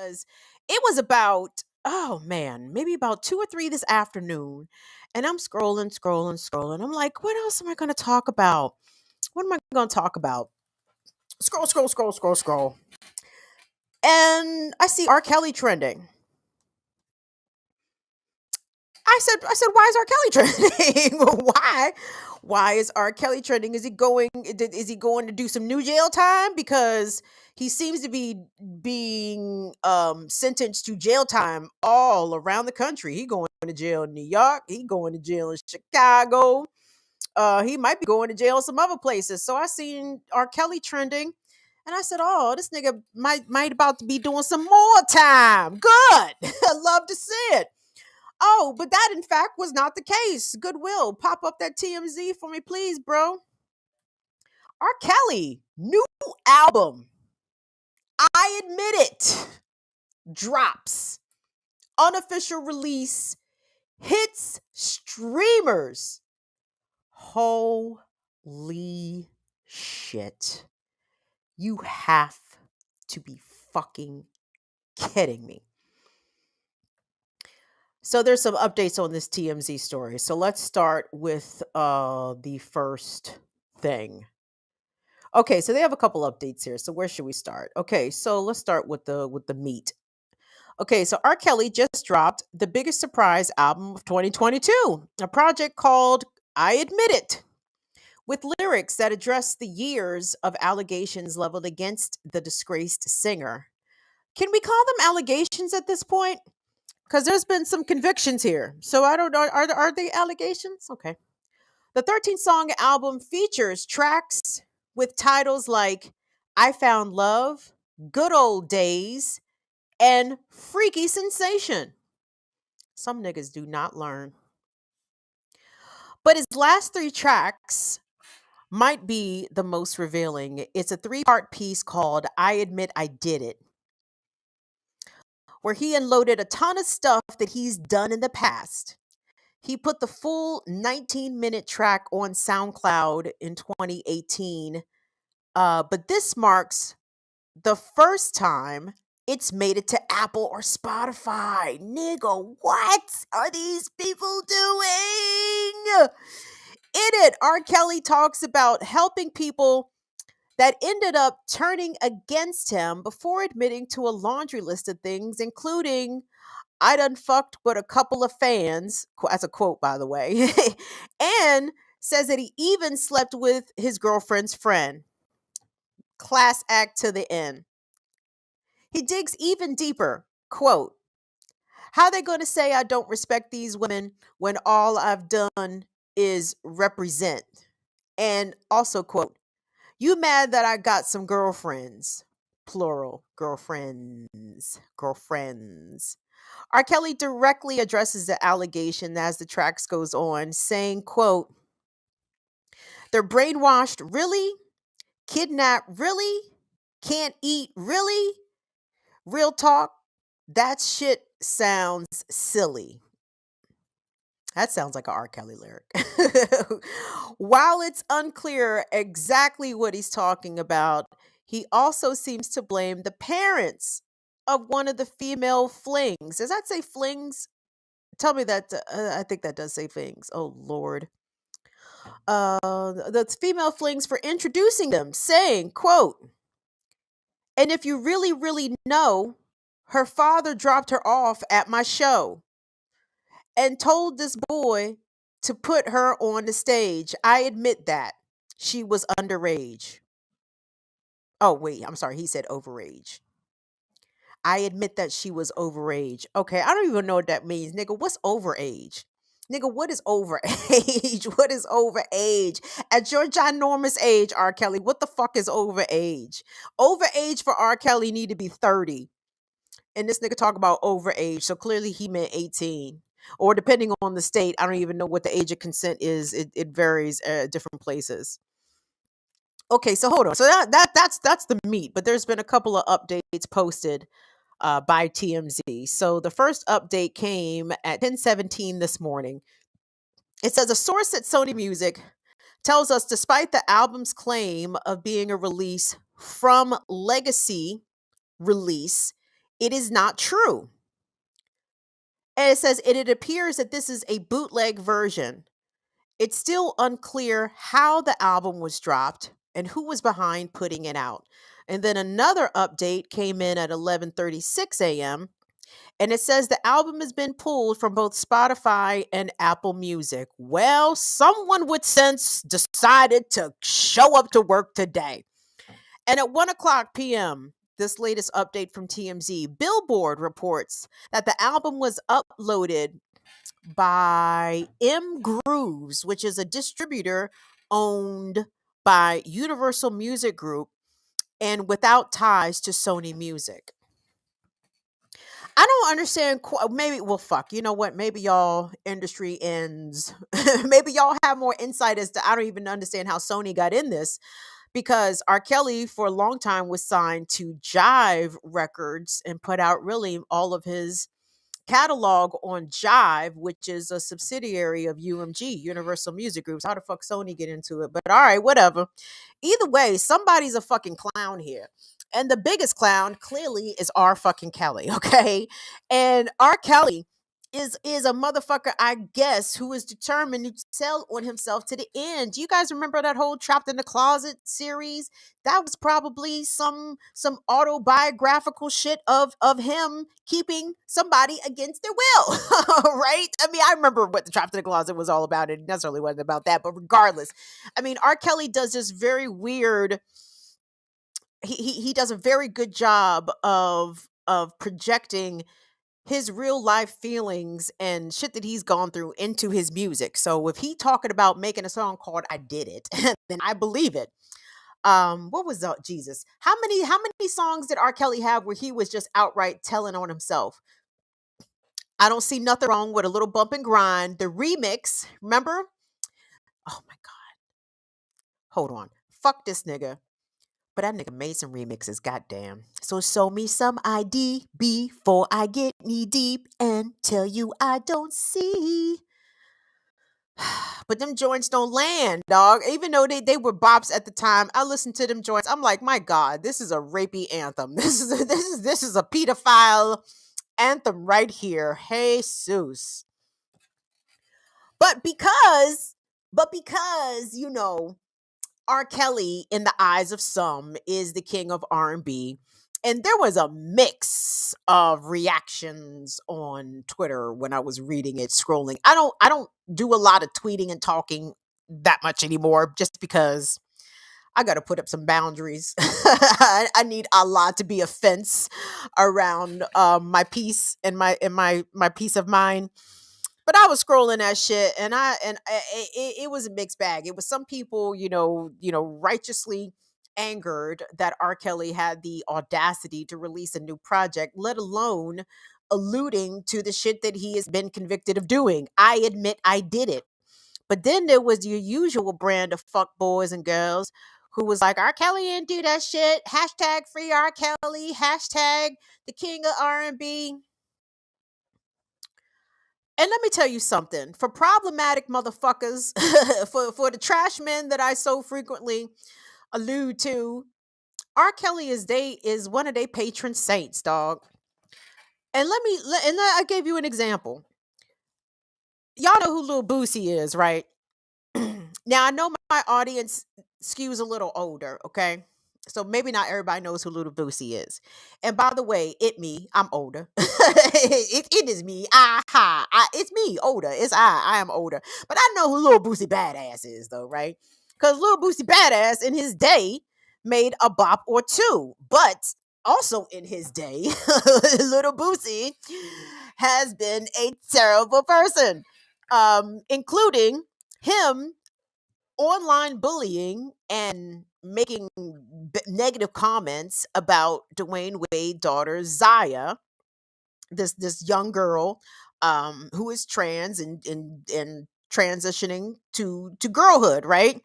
because it was about, oh man, maybe about 2 or 3 this afternoon. And I'm scrolling, scrolling, scrolling. I'm like, what else am I going to talk about? What am I going to talk about? Scroll, scroll, scroll, scroll, scroll. And I see R. Kelly trending. I said, why is R. Kelly trending? Why is R. Kelly trending? Is he going to do some new jail time? Because he seems to be being sentenced to jail time all around the country. He going to jail in New York. He going to jail in Chicago. He might be going to jail some other places. So I seen R. Kelly trending. And I said, "Oh, this nigga might about to be doing some more time. Good, I love to see it." Oh, but that in fact was not the case. Goodwill, pop up that TMZ for me, please, bro. R. Kelly, new album. I admit it. Drops. Unofficial release. Hits streamers. Holy shit. You have to be fucking kidding me. So there's some updates on this TMZ story. So let's start with the first thing. Okay, so they have a couple updates here. So where should we start? Okay, so let's start with the meat. Okay, so R. Kelly just dropped the biggest surprise album of 2022, a project called I Admit It, with lyrics that address the years of allegations leveled against the disgraced singer. Can we call them allegations at this point? Because there's been some convictions here. So I don't know. Are they allegations? Okay. The 13-song album features tracks with titles like I Found Love, Good Old Days, and Freaky Sensation. Some niggas do not learn. But his last 3 tracks might be the most revealing. It's a 3-part piece called I Admit I Did It, where he unloaded a ton of stuff that he's done in the past. He put the full 19-minute track on SoundCloud in 2018, but this marks the first time it's made it to Apple or Spotify. Nigga, what are these people doing? In it, R. Kelly talks about helping people that ended up turning against him before admitting to a laundry list of things, including I done fucked with a couple of fans. That's a quote, by the way. And says that he even slept with his girlfriend's friend. Class act to the end. He digs even deeper. Quote, how they going to say I don't respect these women when all I've done is represent? And also, quote, you mad that I got some girlfriends? Plural, girlfriends. R. Kelly directly addresses the allegation as the tracks goes on, saying, quote, they're brainwashed, really? Kidnapped, really? Can't eat, really? Real talk, that shit sounds silly. That sounds like an R. Kelly lyric. While it's unclear exactly what he's talking about, he also seems to blame the parents of one of the female flings. Does that say flings? Tell me that. I think that does say flings. Oh, Lord. The female flings for introducing them, saying, quote, and if you really, really know, her father dropped her off at my show and told this boy to put her on the stage. I admit that. She was underage. Oh, wait, I'm sorry. He said overage. I admit that she was overage. Okay, I don't even know what that means. Nigga, what's overage? Nigga, what is overage? What is overage? At your ginormous age, R. Kelly, what the fuck is overage? Overage for R. Kelly need to be 30. And this nigga talk about overage. So clearly he meant 18. Or depending on the state, I don't even know what the age of consent is. It varies at different places. Okay, so hold on. So that's the meat, but there's been a couple of updates posted by TMZ. So the first update came at 10:17 this morning. It says a source at Sony Music tells us despite the album's claim of being a release from legacy release, It is not true. And it says, and it appears that this is a bootleg version. It's still unclear how the album was dropped and who was behind putting it out. And then another update came in at 11:36 a.m. and it says the album has been pulled from both Spotify and Apple Music. Well, someone with sense decided to show up to work today. And at 1 o'clock p.m., this latest update from TMZ, Billboard reports that the album was uploaded by M Grooves, which is a distributor owned by Universal Music Group and without ties to Sony Music. I don't understand. Maybe, well, fuck. You know what? Maybe y'all industry ends. Maybe y'all have more insight as to, I don't even understand how Sony got in this, because R. Kelly for a long time was signed to Jive Records and put out really all of his catalog on Jive, which is a subsidiary of UMG, Universal Music Groups. How the fuck Sony get into it? But all right, whatever. Either way, somebody's a fucking clown here. And the biggest clown clearly is R fucking Kelly, okay? And R. Kelly is a motherfucker, I guess, who is determined to sell on himself to the end. Do you guys remember that whole Trapped in the Closet series? That was probably some autobiographical shit of him keeping somebody against their will. Right? I mean, I remember what the Trapped in the Closet was all about. It necessarily wasn't about that, but regardless, I mean, R. Kelly does this very weird. He does a very good job of projecting his real life feelings and shit that he's gone through into his music. So if he talking about making a song called "I Did It," then I believe it. What was Jesus? How many songs did R. Kelly have where he was just outright telling on himself? I don't see nothing wrong with a little bump and grind. The remix, remember? Oh my god, hold on, fuck this nigga. But that nigga made some remixes, goddamn. So show me some ID before I get knee deep and tell you I don't see. But them joints don't land, dog. Even though they were bops at the time, I listened to them joints. I'm like, my God, this is a rapey anthem. This is a pedophile anthem right here. Hey, Seuss. But because you know, R. Kelly, in the eyes of some, is the king of R&B. And there was a mix of reactions on Twitter when I was reading it, scrolling. I don't do a lot of tweeting and talking that much anymore, just because I got to put up some boundaries. I need Allah to be a fence around my peace and my peace of mind. But I was scrolling that shit, and it was a mixed bag. It was some people, righteously angered that R. Kelly had the audacity to release a new project, let alone alluding to the shit that he has been convicted of doing. I admit I did it. But then there was your usual brand of fuck boys and girls who was like, R. Kelly didn't do that shit. Hashtag free R. Kelly. Hashtag the king of R&B. And let me tell you something. For problematic motherfuckers, for the trash men that I so frequently allude to, R. Kelly is one of their patron saints, dog. And I gave you an example. Y'all know who Lil Boosie is, right? Now I know my audience skews a little older, okay? So maybe not everybody knows who Little Boosie is. And by the way, I'm older. It is me. It's me, older. It's I am older. But I know who Little Boosie Badass is, though, right? Because Little Boosie Badass in his day made a bop or two. But also in his day, Little Boosie has been a terrible person, including him online bullying and making negative comments about Dwayne Wade's daughter Zaya, this young girl who is trans and transitioning to girlhood, right?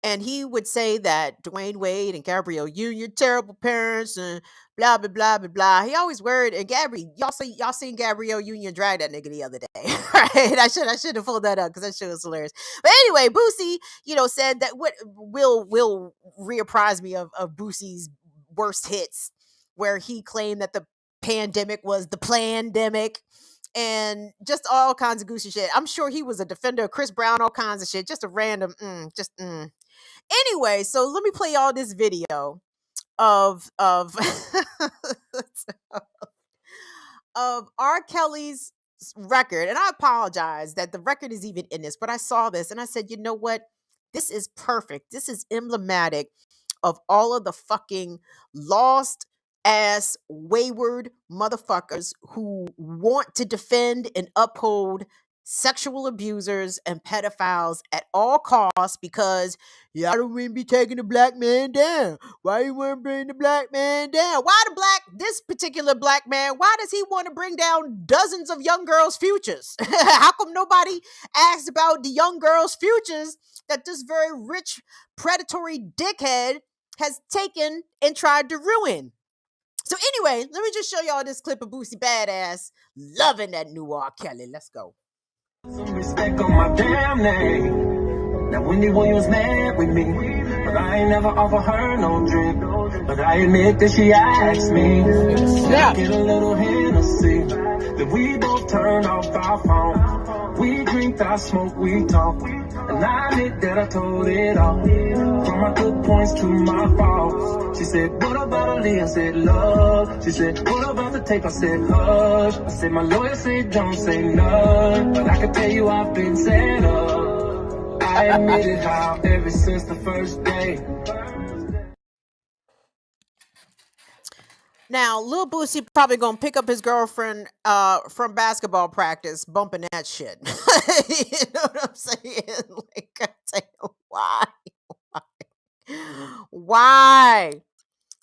And he would say that Dwayne Wade and Gabrielle Union terrible parents and blah blah blah blah blah. He always worried. And Gabby, y'all seen Gabrielle Union drag that nigga the other day, right? I should have pulled that up because that shit was hilarious. But anyway, Boosie, said that what will reapprise me of Boosie's worst hits, where he claimed that the pandemic was the plandemic, and just all kinds of goosey shit. I'm sure he was a defender of Chris Brown, all kinds of shit. Just a random, Anyway, so let me play y'all this video of of R. Kelly's record. And I apologize that the record is even in this, but I saw this and I said, you know what? This is perfect. This is emblematic of all of the fucking lost ass wayward motherfuckers who want to defend and uphold sexual abusers and pedophiles at all costs because y'all don't want to be taking the black man down. Why you want to bring the black man down? This particular black man, why does he want to bring down dozens of young girls' futures? How come nobody asked about the young girls' futures that this very rich predatory dickhead has taken and tried to ruin? So anyway, let me just show y'all this clip of Boosie Badazz loving that new R. Kelly. Let's go. Some respect on my damn name. Now Wendy Williams mad with me, but I ain't never offer her no drink. But I admit that she asked me. Yeah. Get a little Hennessy. Then we both turn off our phone. We drink, I smoke, we talk. And I admit that I told it all. From my good points to my faults. She said, what about Aaliyah? I said, love. She said, what about the tape? I said, hush. I said, my lawyer said, don't say none. But I can tell you I've been set up. I admitted how ever since the first day. Now, Lil Boosie probably gonna pick up his girlfriend from basketball practice, bumping that shit. You know what I'm saying? Like, I tell you,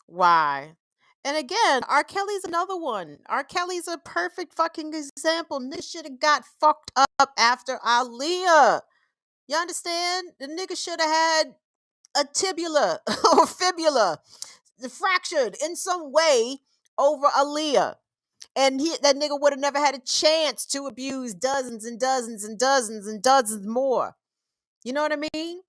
why? And again, R. Kelly's another one. R. Kelly's a perfect fucking example. This should have got fucked up after Aaliyah. You understand? The nigga should have had a tibula or fibula fractured in some way over Aaliyah. And that nigga would have never had a chance to abuse dozens and dozens and dozens and dozens more. You know what I mean?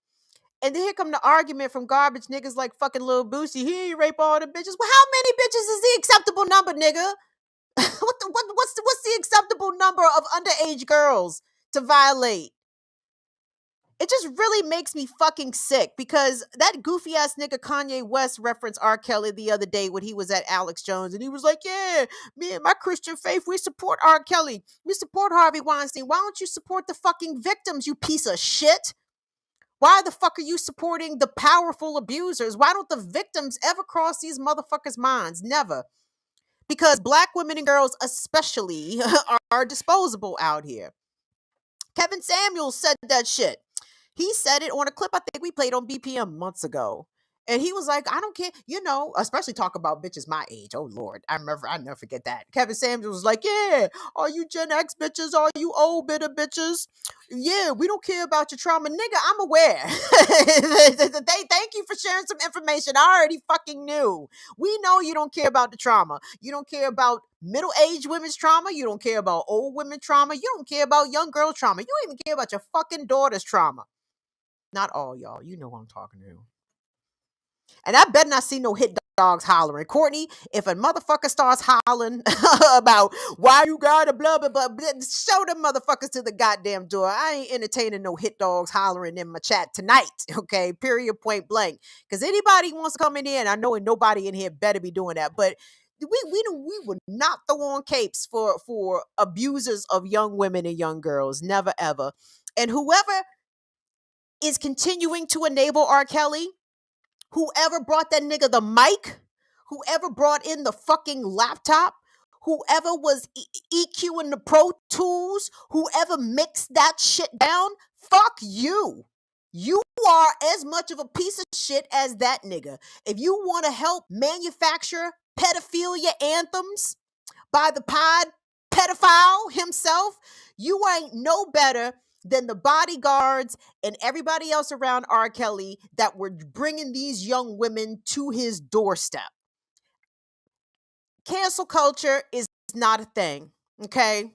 And then here come the argument from garbage niggas like fucking Lil Boosie. He ain't rape all the bitches. Well, how many bitches is the acceptable number, nigga? What's the acceptable number of underage girls to violate? It just really makes me fucking sick because that goofy ass nigga Kanye West referenced R. Kelly the other day when he was at Alex Jones and he was like, yeah, me and my Christian faith, we support R. Kelly. We support Harvey Weinstein. Why don't you support the fucking victims, you piece of shit? Why the fuck are you supporting the powerful abusers? Why don't the victims ever cross these motherfuckers' minds? Never. Because black women and girls especially are disposable out here. Kevin Samuels said that shit. He said it on a clip I think we played on BPM months ago. And he was like, I don't care, especially talk about bitches my age. Oh, Lord. I never forget that. Kevin Samuels was like, yeah, all you Gen X bitches, all you old bitter bitches. Yeah, we don't care about your trauma. Nigga, I'm aware. Thank you for sharing some information I already fucking knew. We know you don't care about the trauma. You don't care about middle-aged women's trauma. You don't care about old women trauma. You don't care about young girl trauma. You don't even care about your fucking daughter's trauma. Not all, y'all. You know what I'm talking to. And I better not see no hit dogs hollering. Courtney, if a motherfucker starts hollering about why you gotta blah, blah, blah, show them motherfuckers to the goddamn door. I ain't entertaining no hit dogs hollering in my chat tonight, okay? Period, point blank. Because anybody wants to come in here, and I know nobody in here better be doing that, but we would not throw on capes for abusers of young women and young girls. Never, ever. And whoever is continuing to enable R. Kelly, whoever brought that nigga the mic, whoever brought in the fucking laptop, whoever was EQing the Pro Tools, whoever mixed that shit down, fuck you. You are as much of a piece of shit as that nigga. If you want to help manufacture pedophilia anthems by the pedophile himself, you ain't no better than the bodyguards and everybody else around R. Kelly that were bringing these young women to his doorstep. Cancel culture is not a thing, okay?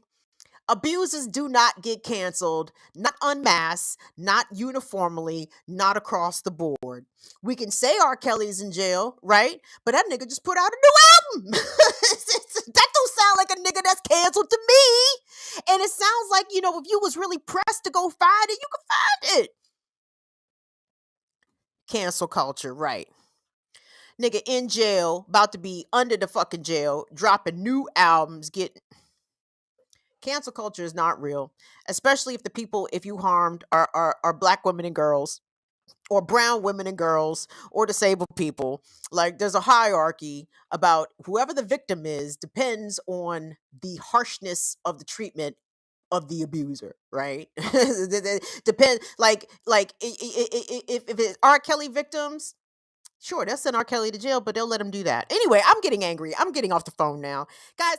Abusers do not get canceled, not en masse, not uniformly, not across the board. We can say R. Kelly's in jail, right? But that nigga just put out a new album. That like, if you was really pressed to go find it, you could find it. Cancel culture, right. Nigga in jail, about to be under the fucking jail, dropping new albums, cancel culture is not real, especially if the people, if you harmed, are black women and girls, or brown women and girls, or disabled people. Like, there's a hierarchy about whoever the victim is, depends on the harshness of the treatment of the abuser, right? Depend, if it's R. Kelly victims, sure, they'll send R. Kelly to jail, but they'll let him do that. Anyway, I'm getting angry. I'm getting off the phone now. Guys,